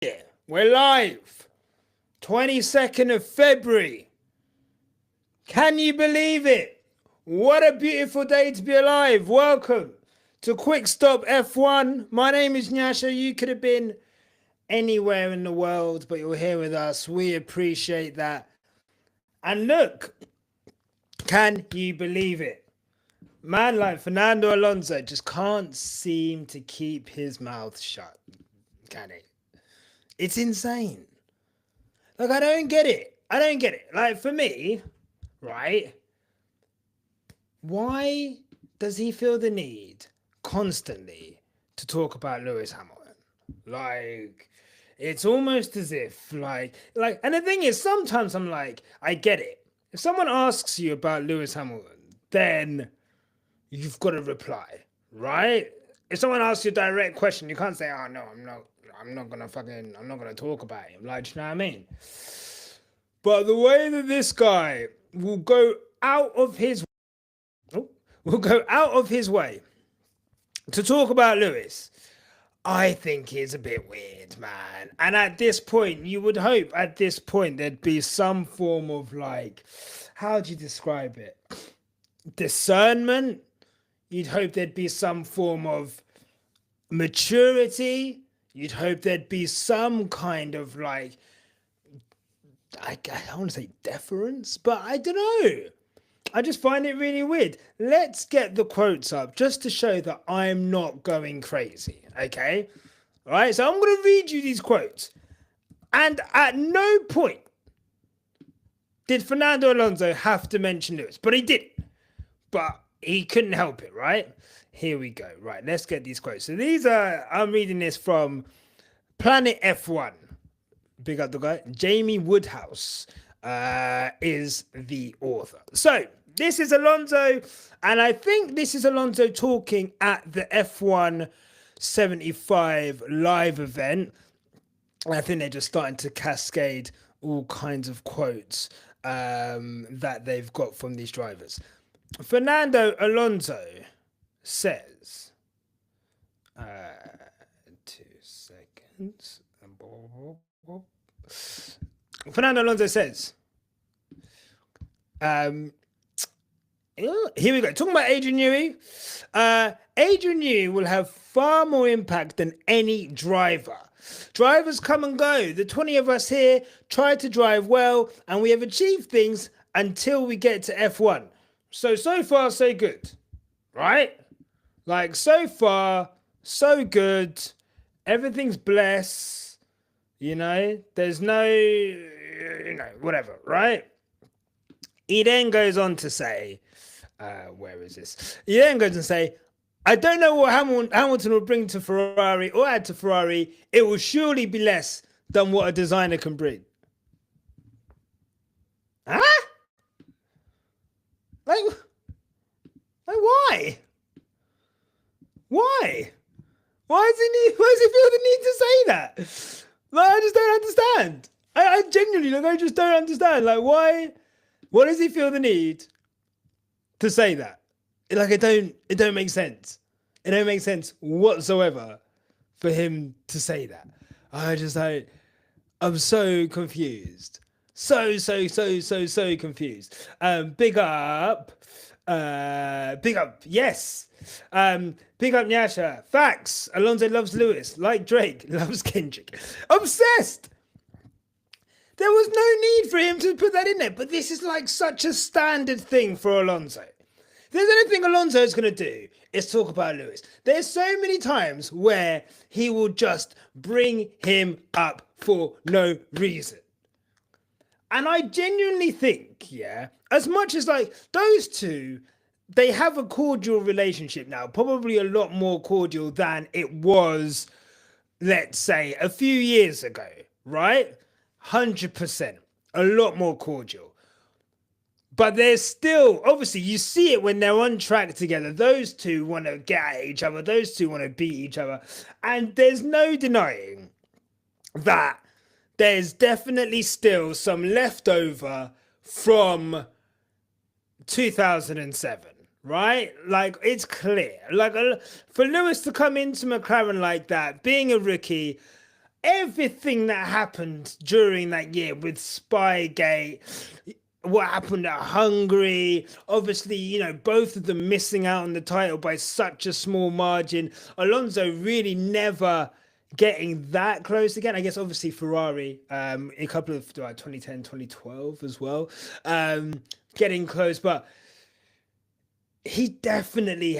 Yeah, we're live. 22nd of February. Can you believe it? What a beautiful day to be alive. Welcome to Quick Stop F1. My name is Nyasha. You could have been anywhere in the world, but you're here with us. We appreciate that. And look, can you believe it? Man like Fernando Alonso just can't seem to keep his mouth shut, can he? It's insane. Like, I don't get it. Like, for me, right? Why does he feel the need constantly to talk about Lewis Hamilton? Like, it's almost as if, and the thing is, sometimes I'm like, I get it. If someone asks you about Lewis Hamilton, then you've got to reply, right? If someone asks you a direct question, you can't say, oh, no, I'm not gonna talk about him. Like, do you know what I mean? But the way that this guy will go out of his way to talk about Lewis, I think is a bit weird, man. And at this point, you would hope there'd be some form of, like, how do you describe it? Discernment. You'd hope there'd be some form of maturity. You'd hope there'd be some kind of, like, I don't want to say deference, but I don't know. I just find it really weird. Let's get the quotes up just to show that I'm not going crazy, okay? All right, so I'm going to read you these quotes. And at no point did Fernando Alonso have to mention Lewis, but he didn't. But he couldn't help it, right? Here we go. Right, let's get these quotes. So I'm reading this from Planet F1. Big up the guy. Jamie Woodhouse is the author. So this is Alonso, and I think this is Alonso talking at the F1 75 live event. I think they're just starting to cascade all kinds of quotes that they've got from these drivers. Fernando Alonso says, 2 seconds. Fernando Alonso says, here we go. Talking about Adrian Newey. Adrian Newey will have far more impact than any driver. Drivers come and go. The 20 of us here try to drive well, and we have achieved things until we get to F1. So far, so good. Right? Like, so far, so good. Everything's blessed. You know, there's no, whatever, right? He then goes on to say, where is this? He then goes and say, I don't know what Hamilton will bring to Ferrari or add to Ferrari. It will surely be less than what a designer can bring. Huh? Like why? Why? Why does he feel the need to say that? Like, I just don't understand. I genuinely, I just don't understand. Like, why? What does he feel the need to say that? Like, it don't make sense. It don't make sense whatsoever for him to say that. I'm so confused. So confused. Big up, yes. Big up Nyasha. Facts. Alonso loves Lewis, like Drake loves Kendrick. Obsessed. There was no need for him to put that in there, but this is like such a standard thing for Alonso. If there's anything Alonso is going to do, is talk about Lewis. There's so many times where he will just bring him up for no reason. And I genuinely think, as much as like those two, they have a cordial relationship now, probably a lot more cordial than it was, let's say, a few years ago, right? 100%, a lot more cordial. But there's still, obviously, you see it when they're on track together. Those two want to get at each other. Those two want to beat each other. And there's no denying that there's definitely still some leftover from 2007, right? Like, it's clear. Like, for Lewis to come into McLaren like that, being a rookie, everything that happened during that year with Spygate, what happened at Hungary, obviously, you know, both of them missing out on the title by such a small margin. Alonso really never getting that close again. I guess obviously Ferrari, a couple of 2010, 2012 as well, getting close, but he definitely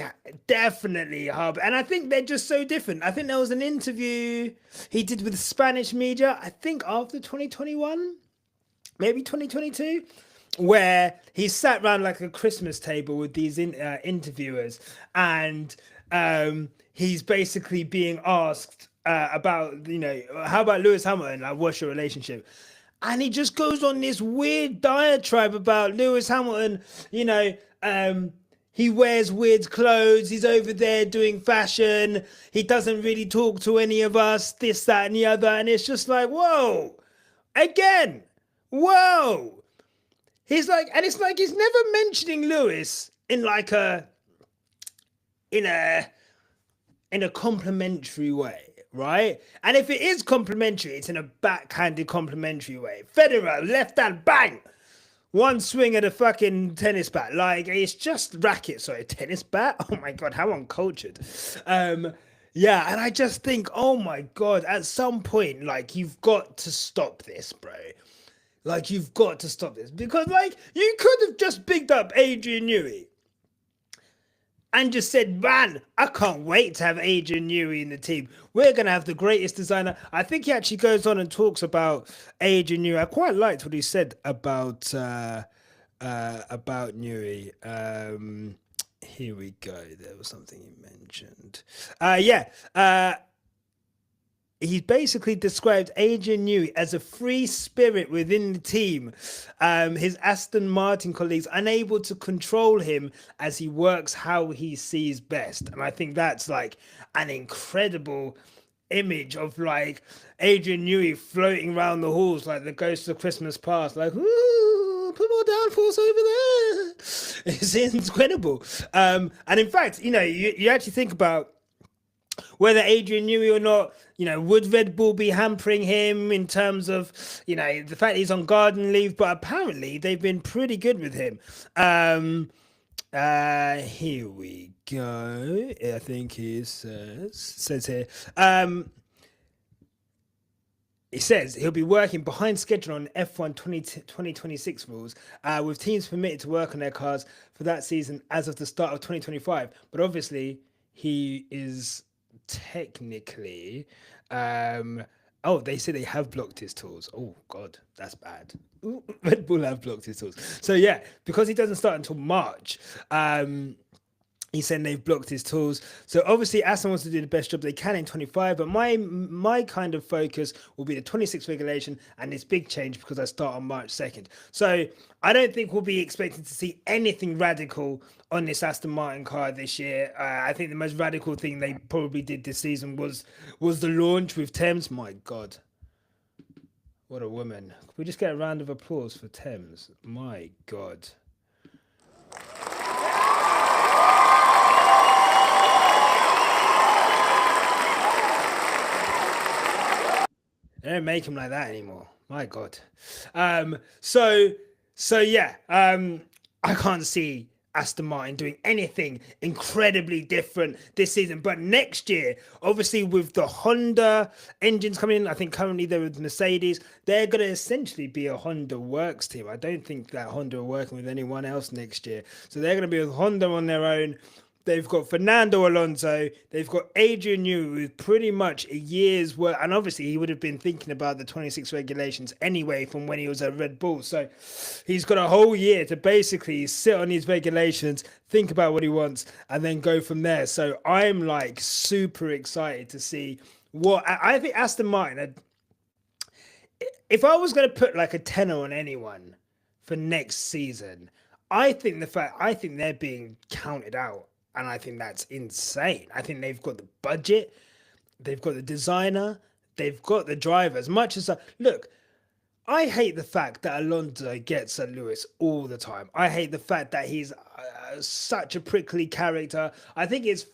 hub, and I think they're just so different. I think there was an interview he did with Spanish media, I think after 2021, maybe 2022, where he sat around like a Christmas table with these interviewers, and he's basically being asked about, you know, how about Lewis Hamilton? Like, what's your relationship? And he just goes on this weird diatribe about Lewis Hamilton, you know, he wears weird clothes. He's over there doing fashion. He doesn't really talk to any of us, this, that, and the other. And it's just like, whoa, again, whoa. He's like, and it's like he's never mentioning Lewis in like in a complimentary way, right? And if it is complimentary, it's in a backhanded complimentary way. Federer, left hand, bang. One swing at a fucking tennis bat. Like, it's just racket, sorry, tennis bat? Oh my God, how uncultured. Yeah, and I just think, oh my God, at some point, like, you've got to stop this, bro. Like, you've got to stop this. Because, like, you could have just bigged up Adrian Newey and just said, man, I can't wait to have Adrian Newey in the team. We're going to have the greatest designer. I think he actually goes on and talks about Adrian Newey. I quite liked what he said about Newey. Here we go. There was something he mentioned. He basically described Adrian Newey as a free spirit within the team. His Aston Martin colleagues unable to control him as he works how he sees best. And I think that's like an incredible image of like Adrian Newey floating around the halls like the ghost of Christmas past, like, ooh, put more downforce over there. It's incredible. And in fact, you know, you actually think about whether Adrian Newey or not, you know, would Red Bull be hampering him in terms of, you know, the fact he's on garden leave? But apparently they've been pretty good with him. Here we go. I think he says here. It says he'll be working behind schedule on F1 2026 rules, with teams permitted to work on their cars for that season as of the start of 2025. But obviously, he is technically they say they have blocked his tools. Oh God, that's bad. Ooh, Red Bull have blocked his tools. So yeah, because he doesn't start until March, he's saying they've blocked his tools. So obviously Aston wants to do the best job they can in 25, but my kind of focus will be the 26 regulation and this big change because I start on March 2nd. So I don't think we'll be expecting to see anything radical on this Aston Martin car this year. I think the most radical thing they probably did this season was the launch with Thames. My God, what a woman. Can we just get a round of applause for Thames? My God. They don't make him like that anymore. My God. So yeah, I can't see Aston Martin doing anything incredibly different this season. But next year, obviously with the Honda engines coming in, I think currently they're with Mercedes, they're going to essentially be a Honda works team. I don't think that Honda are working with anyone else next year. So they're going to be with Honda on their own. They've got Fernando Alonso. They've got Adrian Newey with pretty much a year's work. And obviously, he would have been thinking about the 26 regulations anyway from when he was at Red Bull. So he's got a whole year to basically sit on these regulations, think about what he wants, and then go from there. So I'm like super excited to see what I think Aston Martin. If I was going to put like a tenner on anyone for next season, I think they're being counted out. And I think that's insane. I think they've got the budget, they've got the designer, they've got the driver. As much as look, I hate the fact that Alonso gets at Lewis all the time. I hate the fact that he's such a prickly character. I think it's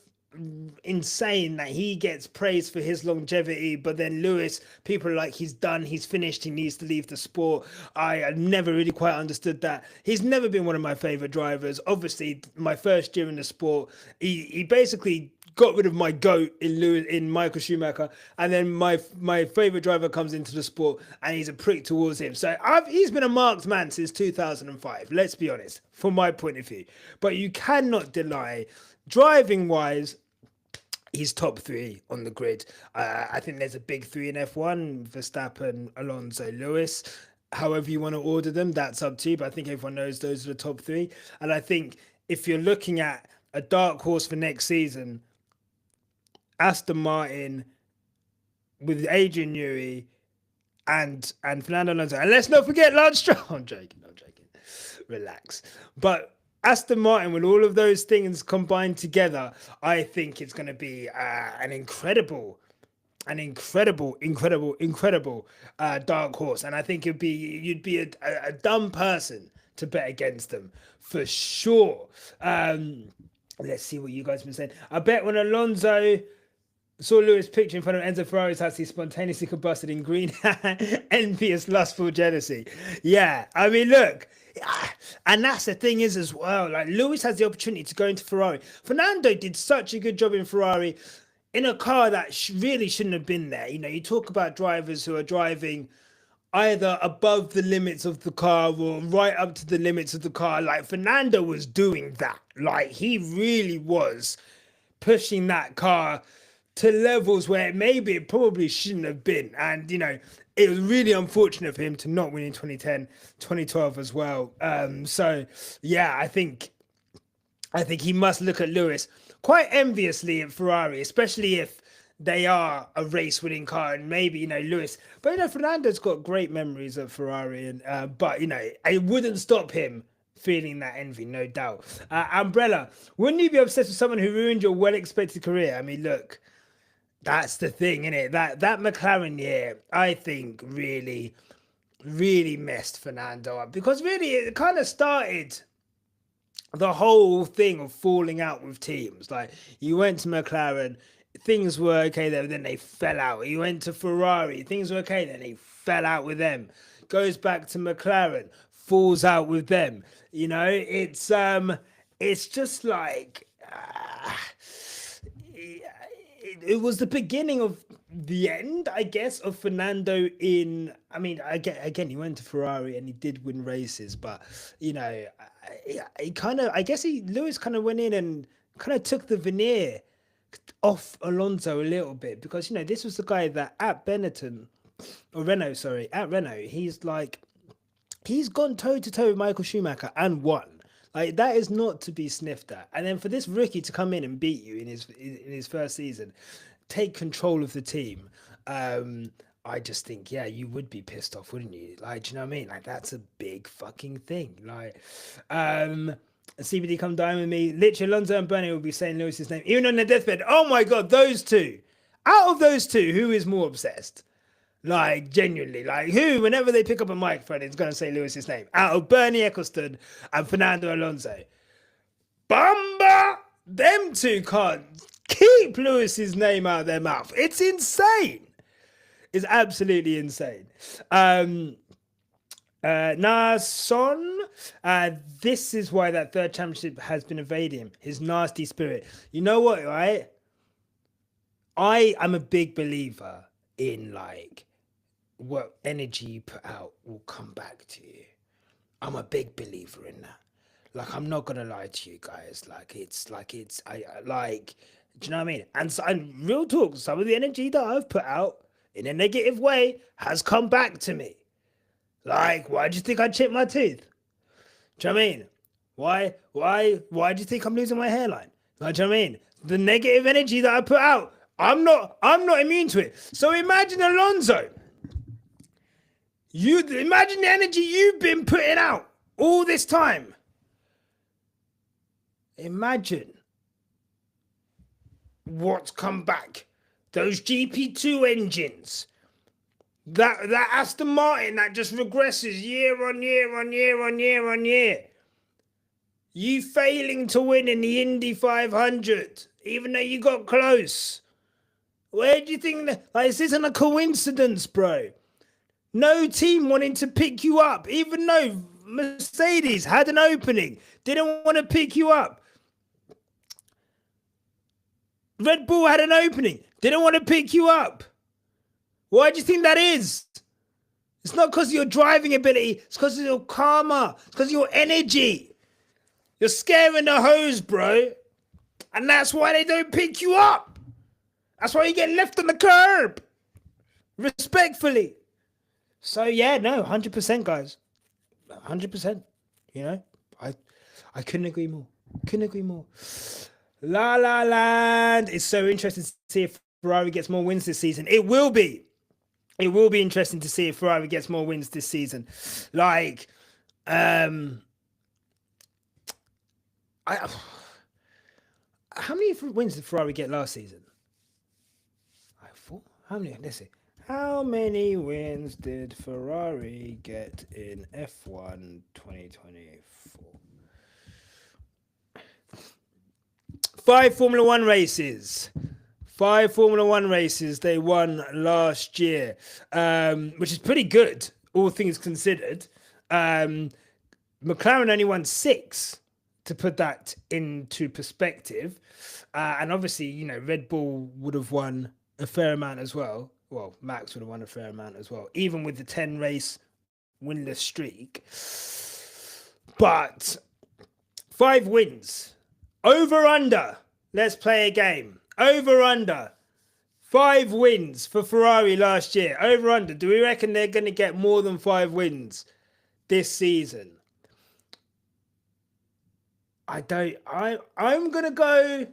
insane that he gets praised for his longevity, but then Lewis, people are like, he's done, he's finished, he needs to leave the sport. I never really quite understood that. He's never been one of my favorite drivers. Obviously, my first year in the sport, he basically got rid of my goat in Michael Schumacher, and then my favorite driver comes into the sport and he's a prick towards him. So he's been a marked man since 2005, let's be honest, from my point of view. But you cannot deny, driving wise, he's top three on the grid. I think there's a big three in F1: Verstappen, Alonso, Lewis. However you want to order them, that's up to you. But I think everyone knows those are the top three. And I think if you're looking at a dark horse for next season, Aston Martin with Adrian Newey and Fernando Alonso. And let's not forget Lance Stroll. I'm joking. Relax. But Aston Martin, with all of those things combined together, I think it's going to be an incredible dark horse. And I think you'd be a dumb person to bet against them for sure. Let's see what you guys have been saying. I bet when Alonso saw Lewis' picture in front of Enzo Ferrari's house, he spontaneously combusted in green, envious, lustful jealousy. Yeah, I mean, look. And that's the thing is as well, like Lewis has the opportunity to go into Ferrari. Fernando did such a good job in Ferrari in a car that really shouldn't have been there. You know, you talk about drivers who are driving either above the limits of the car or right up to the limits of the car. Like Fernando was doing that. Like he really was pushing that car to levels where maybe it probably shouldn't have been. And, you know, it was really unfortunate for him to not win in 2010, 2012 as well. So, yeah, I think he must look at Lewis quite enviously at Ferrari, especially if they are a race-winning car and maybe, you know, Lewis. But, you know, Fernando's got great memories of Ferrari. And but, you know, it wouldn't stop him feeling that envy, no doubt. Umbrella, wouldn't you be obsessed with someone who ruined your well-expected career? I mean, look. That's the thing, isn't it? That McLaren year, I think, really, really messed Fernando up. Because really, it kind of started the whole thing of falling out with teams. Like, you went to McLaren, things were okay there, then they fell out. You went to Ferrari, things were okay, then they fell out with them. Goes back to McLaren, falls out with them. You know, it's just like... it was the beginning of the end, I guess, of Fernando in... I mean, again, he went to Ferrari and he did win races, but, you know, Lewis kind of went in and kind of took the veneer off Alonso a little bit because, you know, this was the guy that at Renault, he's gone toe-to-toe with Michael Schumacher and won. Like, that is not to be sniffed at. And then for this rookie to come in and beat you in his first season, take control of the team, I just think, yeah, you would be pissed off, wouldn't you? Like, do you know what I mean? Like, that's a big fucking thing. Like, CBD come dine with me. Literally, Alonso and Bernie will be saying Lewis's name, even on their deathbed. Oh my God, those two. Out of those two, who is more obsessed? Like, genuinely, like, who, whenever they pick up a microphone, is going to say Lewis's name? Out of Bernie Eccleston and Fernando Alonso. Bamba! Them two can't keep Lewis's name out of their mouth. It's insane. It's absolutely insane. Nason, this is why that third championship has been evading him. His nasty spirit. You know what, right? I am a big believer in, like, what energy you put out will come back to you. I'm a big believer in that. Like, I'm not gonna lie to you guys. Like, do you know what I mean? And real talk, some of the energy that I've put out in a negative way has come back to me. Like, why do you think I chipped my tooth? Do you know what I mean? Why do you think I'm losing my hairline? Like, do you know what I mean? The negative energy that I put out, I'm not immune to it. So imagine Alonso. You imagine the energy you've been putting out all this time. Imagine what's come back. Those GP2 engines. That Aston Martin that just regresses year on year on year on year on year. You failing to win in the Indy 500 even though you got close. Where do you think that? Like, this isn't a coincidence, bro. No team wanting to pick you up, even though Mercedes had an opening, didn't want to pick you up. Red Bull had an opening, didn't want to pick you up. Why do you think that is? It's not because of your driving ability. It's because of your karma. It's because of your energy. You're scaring the hose, bro. And that's why they don't pick you up. That's why you get left on the curb. Respectfully. So, yeah, no, 100%, guys. 100%. You know, I couldn't agree more. Couldn't agree more. La La Land. It's so interesting to see if Ferrari gets more wins this season. It will be. It will be interesting to see if Ferrari gets more wins this season. Like, how many wins did Ferrari get last season? How many? Let's see. How many wins did Ferrari get in F1 2024? 5 Formula One races. 5 Formula One races they won last year, which is pretty good, all things considered. McLaren only won 6, to put that into perspective. And obviously, you know, Red Bull would have won a fair amount as well. Well, Max would have won a fair amount as well, even with the 10 race winless streak. But 5 wins. Over under. Let's play a game. Over under. 5 wins for Ferrari last year. Over under. Do we reckon they're going to get more than 5 wins this season? I'm going to go.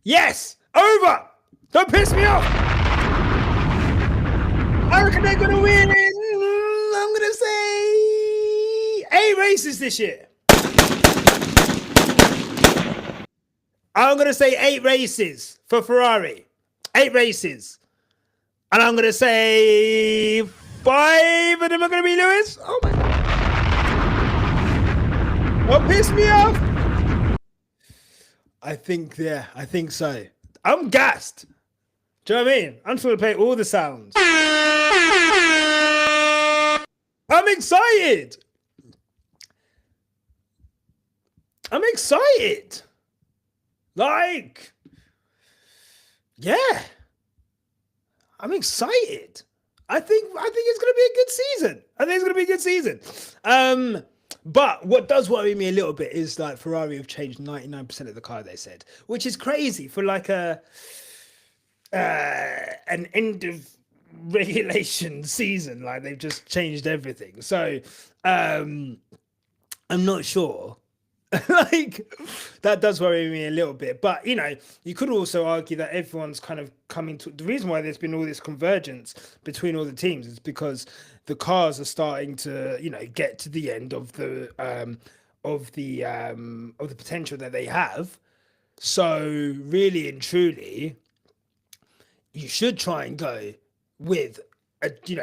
Yes! Over! Don't piss me off! I reckon they're going to win. I'm going to say 8 races this year. I'm going to say 8 races for Ferrari. 8 races. And I'm going to say 5 of them are going to be Lewis. Oh my God. Don't piss me off. I think so. I'm gassed. Do you know what I mean? I'm just going to play all the sounds. I'm excited. Like, yeah. I'm excited. I think it's going to be a good season. But what does worry me a little bit is like Ferrari have changed 99% of the car, they said, which is crazy for like an end of regulation season. Like they've just changed everything. So I'm not sure. Like that does worry me a little bit. But you know, you could also argue that everyone's kind of coming to the reason why there's been all this convergence between all the teams is because the cars are starting to, you know, get to the end of the potential that they have. So really and truly, you should try and go with you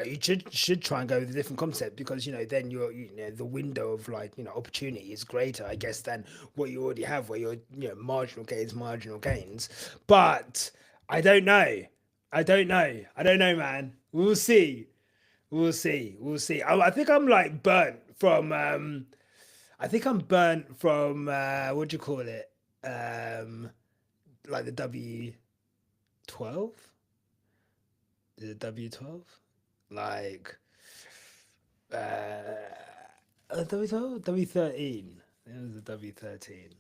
should try and go with a different concept because, you know, then the window of like, you know, opportunity is greater, I guess, than what you already have where you're, you know, marginal gains. But I don't know, man. We'll see. I think I'm like burnt from what do you call it? Like the W12? The W12? Like W12? W13. It was the W13.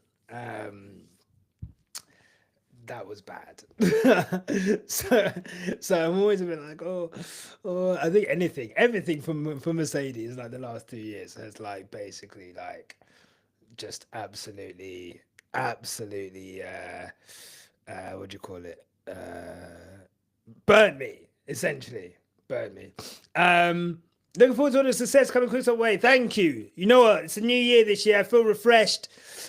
That was bad. so I'm always a bit like, oh, I think everything from Mercedes like the last 2 years has like basically like just absolutely what do you call it? Burnt me, essentially. Looking forward to all the success coming close our way. Thank you. You know what? It's a new year this year. I feel refreshed.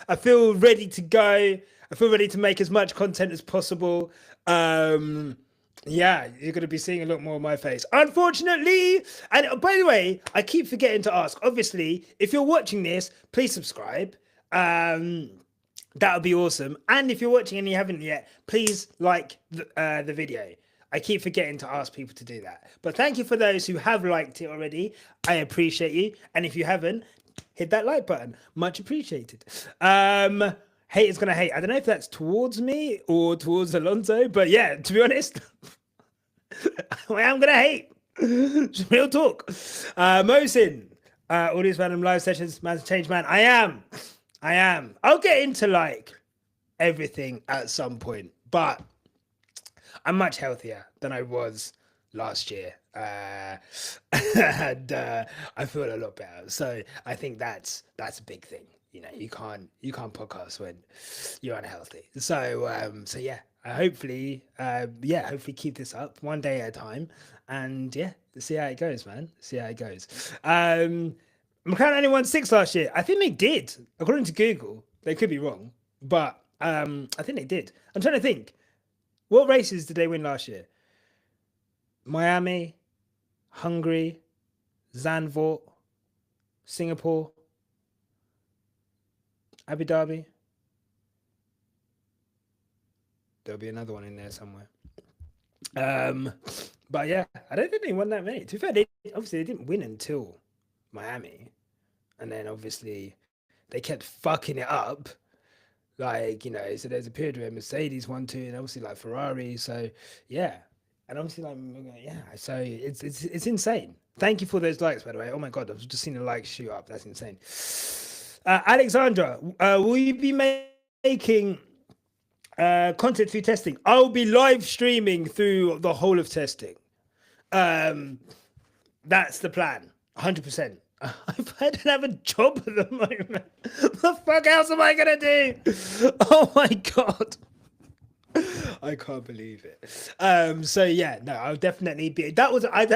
I feel ready to go. I feel ready to make as much content as possible. Yeah, you're going to be seeing a lot more of my face, unfortunately. And by the way, I keep forgetting to ask. Obviously, if you're watching this, please subscribe. Um, that would be awesome. And if you're watching and you haven't yet, please like the video. I keep forgetting to ask people to do that. But thank you for those who have liked it already. I appreciate you. And if you haven't, hit that like button. Much appreciated. Haters gonna hate. I don't know if that's towards me or towards Alonso, but yeah, to be honest, I am gonna hate. Real talk. Mosin, all these random live sessions, man's change man. I am. I'll get into like everything at some point, but I'm much healthier than I was last year. And I feel a lot better. So I think that's a big thing. You know, you can't podcast when you're unhealthy. So yeah, hopefully keep this up one day at a time, and yeah, see how it goes, man. See how it goes. McLaren only won 6 last year. I think they did, according to Google. They could be wrong, but I think they did. I'm trying to think. What races did they win last year? Miami, Hungary, Zandvoort, Singapore, Abu Dhabi. There'll be another one in there somewhere. But yeah, I don't think they won that many. To be fair, they didn't win until Miami, and then obviously they kept fucking it up. Like, you know, so there's a period where Mercedes won 2, and obviously like Ferrari. So yeah, and obviously like yeah, so it's insane. Thank you for those likes, by the way. Oh my god, I've just seen the likes shoot up. That's insane. Alexandra, will you be making content through testing? I'll be live streaming through the whole of testing. That's the plan, 100%. I don't have a job at the moment. What the fuck else am I gonna do? Oh my god. I can't believe it. So yeah, no, I'll definitely be. I'd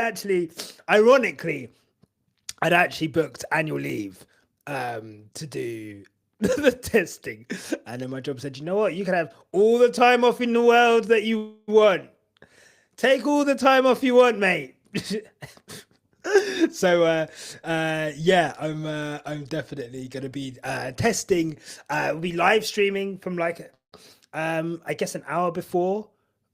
actually booked annual leave to do the testing, and then my job said, you know what, you can have all the time off in the world that you want. Take all the time off you want, mate. So yeah, I'm definitely gonna be testing. We'll be live streaming from like I guess an hour before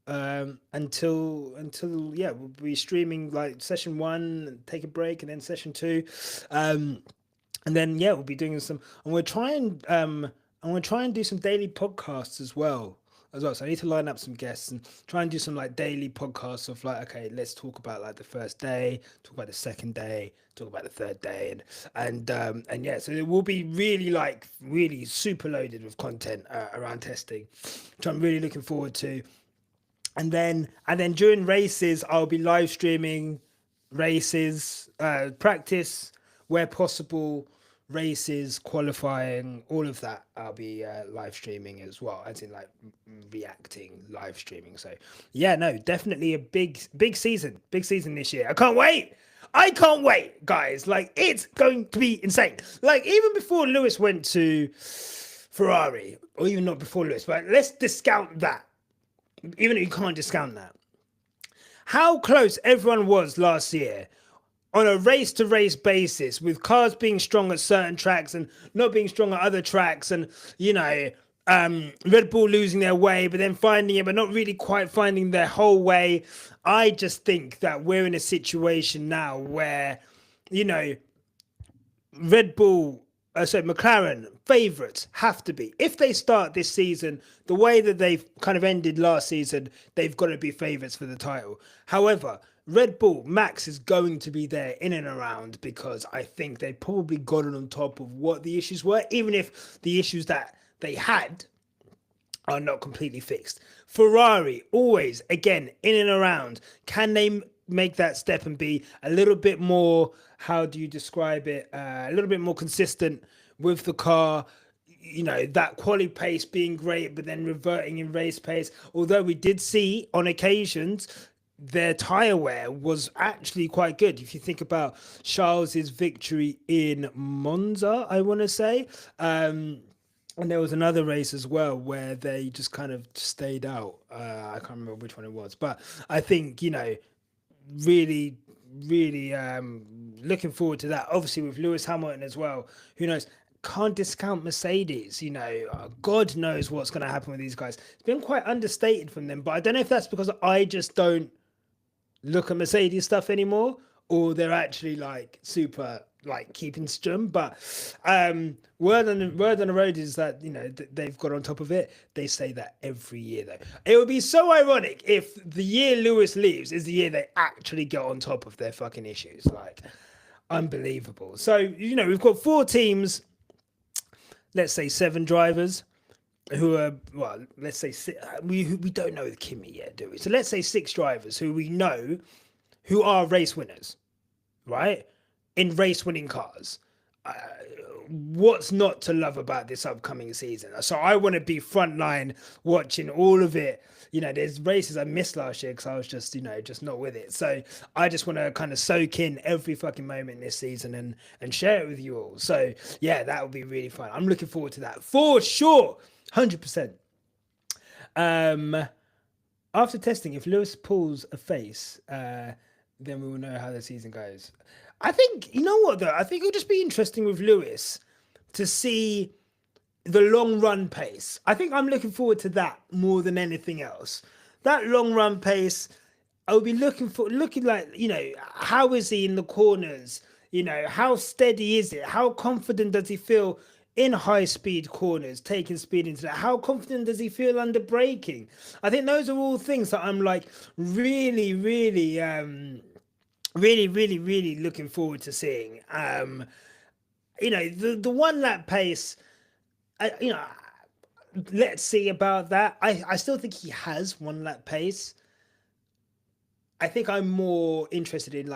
until yeah, we'll be streaming like session 1, take a break, and then session 2, and then yeah, we'll be doing some. I'm gonna try and do some daily podcasts as well. So I need to line up some guests and try and do some like daily podcasts of like, okay, let's talk about like the first day, talk about the second day, talk about the third day, and yeah, so it will be really super loaded with content around testing, which I'm really looking forward to. And then during races, I'll be live streaming races, practice where possible, races, qualifying, all of that. I'll be live streaming as well, as in like reacting, live streaming. So yeah, no, definitely a big season this year. I can't wait, guys. Like, it's going to be insane. Like, even before Lewis went to Ferrari, or even not before Lewis, but let's discount that. Even if you can't discount that, how close everyone was last year on a race-to-race basis, with cars being strong at certain tracks and not being strong at other tracks, and you know, Red Bull losing their way, but then finding it, but not really quite finding their whole way. I just think that we're in a situation now where, you know, McLaren favourites have to be. If they start this season the way that they've kind of ended last season, they've got to be favourites for the title. However, Red Bull, Max is going to be there in and around, because I think they probably gotten on top of what the issues were, even if the issues that they had are not completely fixed. Ferrari, always, again, in and around. Can they make that step and be a little bit more, how do you describe it, a little bit more consistent with the car? You know, that quali pace being great, but then reverting in race pace. Although we did see on occasions their tyre wear was actually quite good. If you think about Charles's victory in Monza, I want to say, And there was another race as well where they just kind of stayed out. I can't remember which one it was, but I think, really, really looking forward to that. Obviously, with Lewis Hamilton as well, who knows? Can't discount Mercedes. God knows what's going to happen with these guys. It's been quite understated from them, but I don't know if that's because I just don't look at Mercedes stuff anymore, or they're actually like super like keeping strum. But word on the road is that they've got on top of it. They say that every year though. It would be so ironic if the year Lewis leaves is the year they actually get on top of their fucking issues. Like, unbelievable. So we've got 4 teams, let's say 7 drivers who are, well, let's say we don't know Kimi yet, do we? So let's say 6 drivers who we know who are race winners, right? In race winning cars. What's not to love about this upcoming season? So I want to be frontline watching all of it. There's races I missed last year because I was just not with it. So I just want to kind of soak in every fucking moment this season and share it with you all. So yeah, that will be really fun. I'm looking forward to that for sure. 100%. After testing, if Lewis pulls a face, then we will know how the season goes. I think, you know what though? I think it'll just be interesting with Lewis to see the long run pace. I think I'm looking forward to that more than anything else. That long run pace, I'll be looking like, how is he in the corners? How steady is it? How confident does he feel in high speed corners, taking speed into that? How confident does he feel under braking? I think those are all things that I'm like really, really, really, really, really looking forward to seeing. The 1 lap pace, let's see about that. I still think he has 1 lap pace. I think I'm more interested in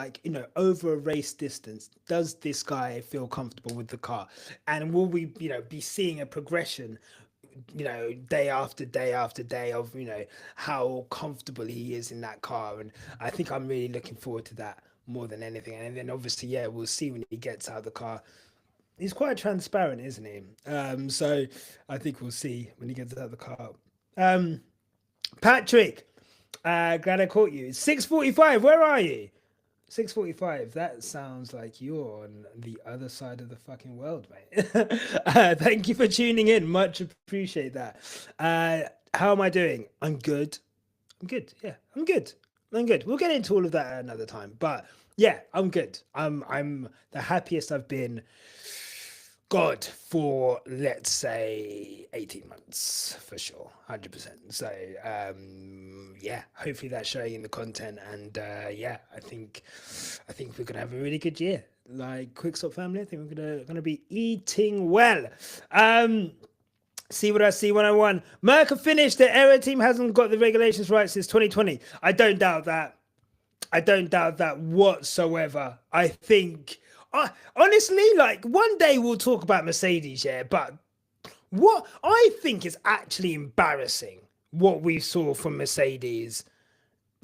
over a race distance, does this guy feel comfortable with the car? And will we, be seeing a progression, day after day after day of, how comfortable he is in that car? And I think I'm really looking forward to that more than anything. And then obviously, yeah, we'll see when he gets out of the car. He's quite transparent, isn't he? So I think we'll see when he gets out of the car. Patrick, glad I caught you. 6:45. Where are you? 6:45. That sounds like you're on the other side of the fucking world, mate. Thank you for tuning in. Much appreciate that. How am I doing? I'm good. Yeah, I'm good. We'll get into all of that another time. But yeah, I'm good. I'm the happiest I've been, God, for let's say 18 months for sure, 100%. So yeah, hopefully that's showing in the content, and yeah, I think we're gonna have a really good year. Like Quickstop family, I think we're gonna be eating well. See what I see 101. Merca finished. The Aero team hasn't got the regulations right since 2020. I don't doubt that. Whatsoever. I think, honestly, like one day we'll talk about Mercedes, yeah, but what I think is actually embarrassing what we saw from Mercedes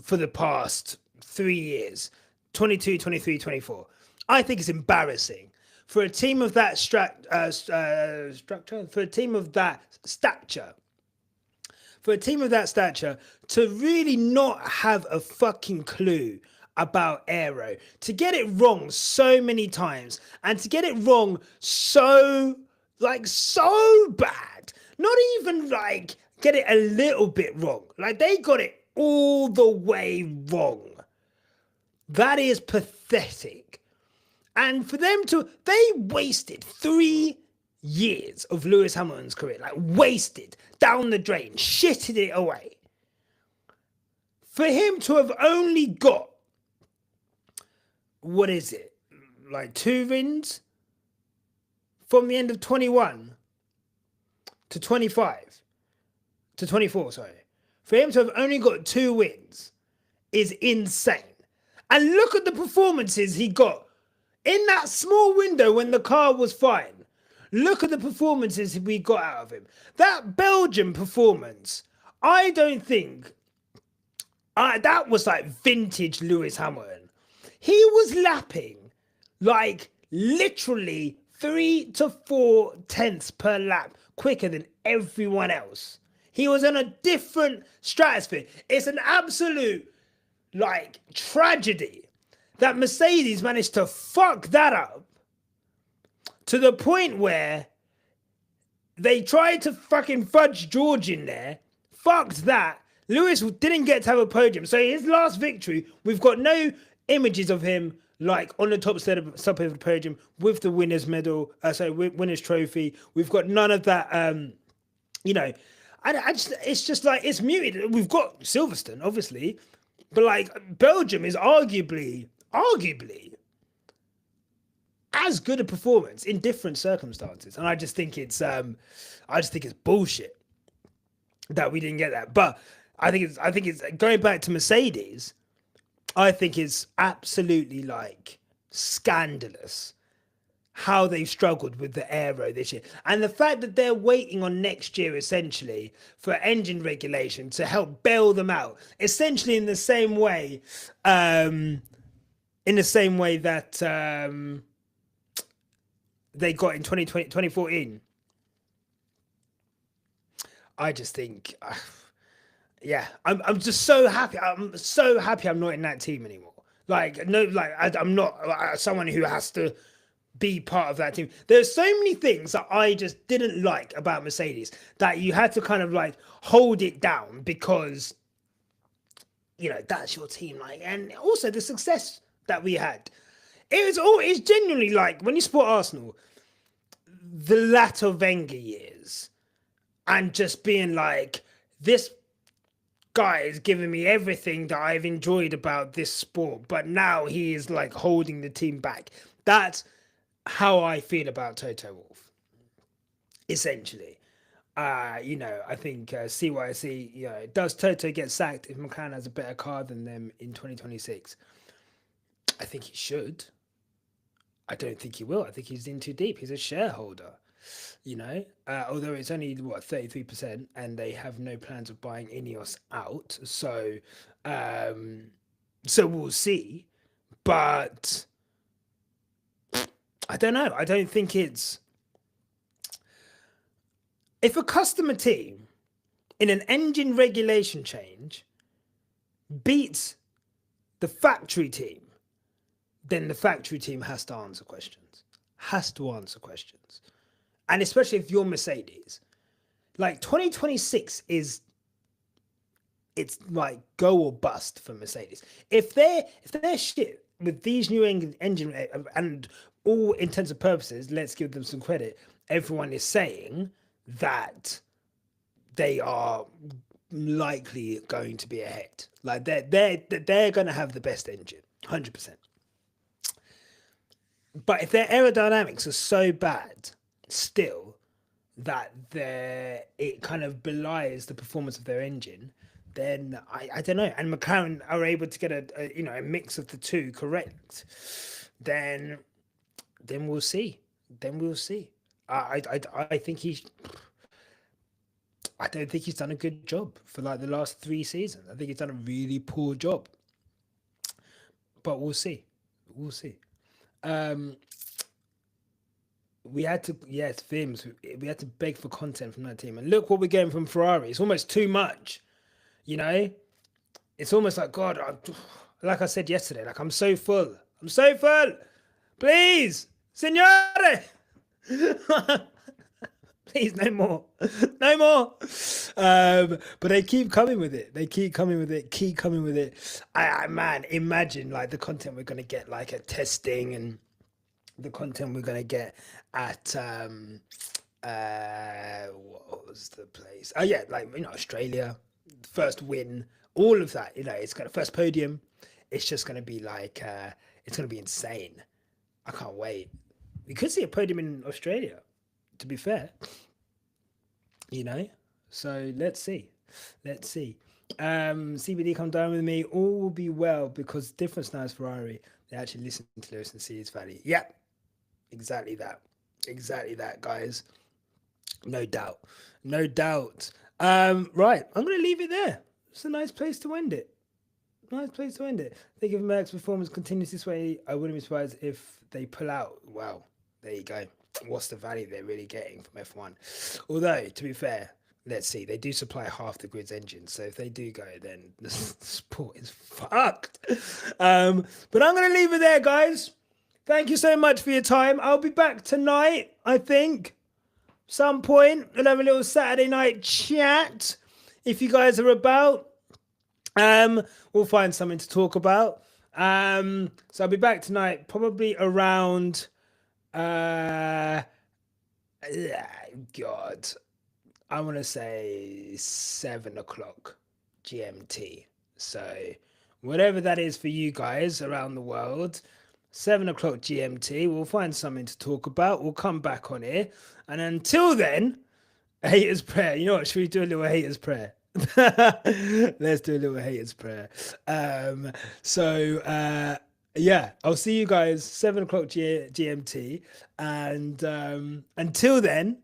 for the past 3 years, 22, 23, 24. I think it's embarrassing for a team of that stature to really not have a fucking clue about aero, to get it wrong so many times, and to get it wrong so bad, not even like get it a little bit wrong, like they got it all the way wrong. That is pathetic. And for them they wasted 3 years of Lewis Hamilton's career, like wasted down the drain, shitted it away. For him to have only got, what is it, like 2 wins from the end of 21 to 25 to 24, sorry. For him to have only got 2 wins is insane. And look at the performances he got in that small window when the car was fine. Look at the performances we got out of him. That Belgian performance, I don't think that was like vintage Lewis Hamilton. He was lapping like literally 3 to 4 tenths per lap quicker than everyone else. He was on a different stratosphere. It's an absolute, like, tragedy that Mercedes managed to fuck that up to the point where they tried to fucking fudge George in there, fucked that. Lewis didn't get to have a podium. So his last victory, we've got no images of him like on the top of the podium with the winner's medal, winner's trophy. We've got none of that, you know. It's just like, it's muted. We've got Silverstone, obviously, but like Belgium is arguably as good a performance in different circumstances, and I just think it's bullshit that we didn't get that. But I think it's going back to Mercedes. I think it's absolutely like scandalous how they've struggled with the aero this year, and the fact that they're waiting on next year essentially for engine regulation to help bail them out, essentially in the same way that they got in 2014. I just think, yeah, I'm just so happy. I'm so happy I'm not in that team anymore. Like, no, like I'm not someone who has to be part of that team. There's so many things that I just didn't like about Mercedes that you had to kind of like hold it down because, you know, that's your team. Like, and also the success that we had. It's genuinely like when you support Arsenal, the latter Wenger years, and just being like, this guy is giving me everything that I've enjoyed about this sport, but now he is like holding the team back. That's how I feel about Toto Wolff, essentially. You know, I think CYC, you know, does Toto get sacked if McLaren has a better car than them in 2026? I think he should. I don't think he will. I think he's in too deep. He's a shareholder, you know, although it's only, 33%, and they have no plans of buying Ineos out. So we'll see. But I don't know. I don't think it's... If a customer team in an engine regulation change beats the factory team, then the factory team has to answer questions. And especially if you're Mercedes. Like 2026 it's like go or bust for Mercedes. If they're shit with these new engine, and all intents and purposes, let's give them some credit, everyone is saying that they are likely going to be ahead. Like they're going to have the best engine, 100%. But if their aerodynamics are so bad still that it kind of belies the performance of their engine, then I don't know. And McLaren are able to get a mix of the two correct, then we'll see. I don't think he's done a good job for like the last 3 seasons. I think he's done a really poor job. But we'll see. We had to, yes, Vims, we had to beg for content from that team. And look what we're getting from Ferrari. It's almost too much, you know? It's almost like, God, like I said yesterday, like I'm so full. Please, signore. Please, no more. But they keep coming with it. Man, imagine like the content we're going to get like at testing, and the content we're going to get at, what was the place? Oh yeah, like, you know, Australia, first win, all of that, you know, it's got a first podium. It's just going to be like, it's going to be insane. I can't wait. We could see a podium in Australia, to be fair, you know, so let's see. CBD, come down with me. All will be well, because difference now is Ferrari. They actually listen to Lewis and see his value. Yeah, exactly that, guys. No doubt. Right, I'm going to leave it there. It's a nice place to end it. Think if Merck's performance continues this way, I wouldn't be surprised if they pull out. Wow, there you go. what's the value they're really getting from F1? Although, to be fair, let's see, they do supply half the grid's engines. So if they do go, then the sport is fucked. But I'm going to leave it there, guys. Thank you so much for your time. I'll be back tonight, I think. Some point. We'll have a little Saturday night chat. If you guys are about, we'll find something to talk about. So I'll be back tonight, probably around, God, I want to say 7 o'clock GMT. So whatever that is for you guys around the world, 7 o'clock GMT, we'll find something to talk about. We'll come back on here. And until then, a hater's prayer. You know what? Should we do a little hater's prayer? Let's do a little haters prayer. Yeah, I'll see you guys 7 o'clock GMT. And until then,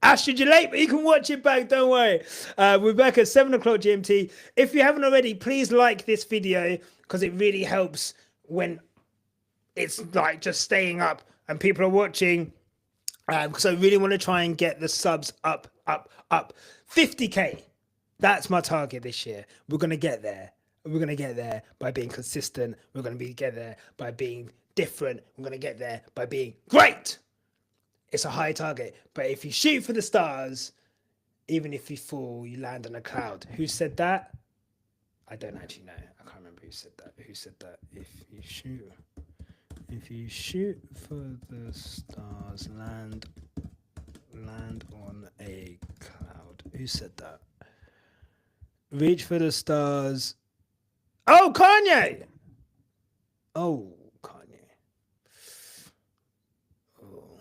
Ash, you're late, but you can watch it back. Don't worry. We're back at 7 o'clock GMT. If you haven't already, please like this video because it really helps when it's like just staying up and people are watching. Because I really want to try and get the subs up. 50k. That's my target this year. We're going to get there. We're going to get there by being consistent. We're going to get there by being different. We're going to get there by being great. It's a high target. But if you shoot for the stars, even if you fall, you land on a cloud. Who said that? I don't actually know. I can't remember who said that. Who said that? If you shoot for the stars, land on a cloud. Who said that? Reach for the stars. Oh, Kanye. Oh, Kanye. Oh.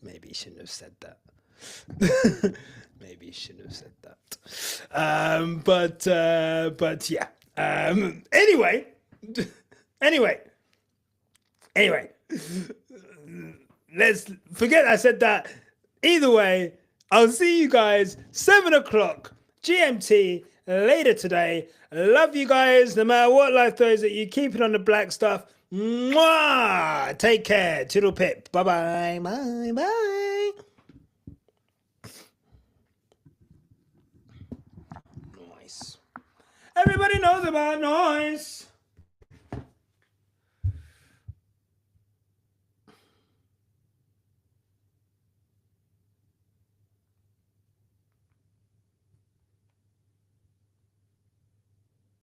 Maybe he shouldn't have said that. Maybe he shouldn't have said that. But yeah. Anyway. Let's forget I said that. Either way, I'll see you guys 7 o'clock GMT later today. Love you guys. No matter what life throws at you, keep it on the black stuff. Mwah! Take care. Toodle pip. Bye-bye. Bye. Nice. Everybody knows about noise.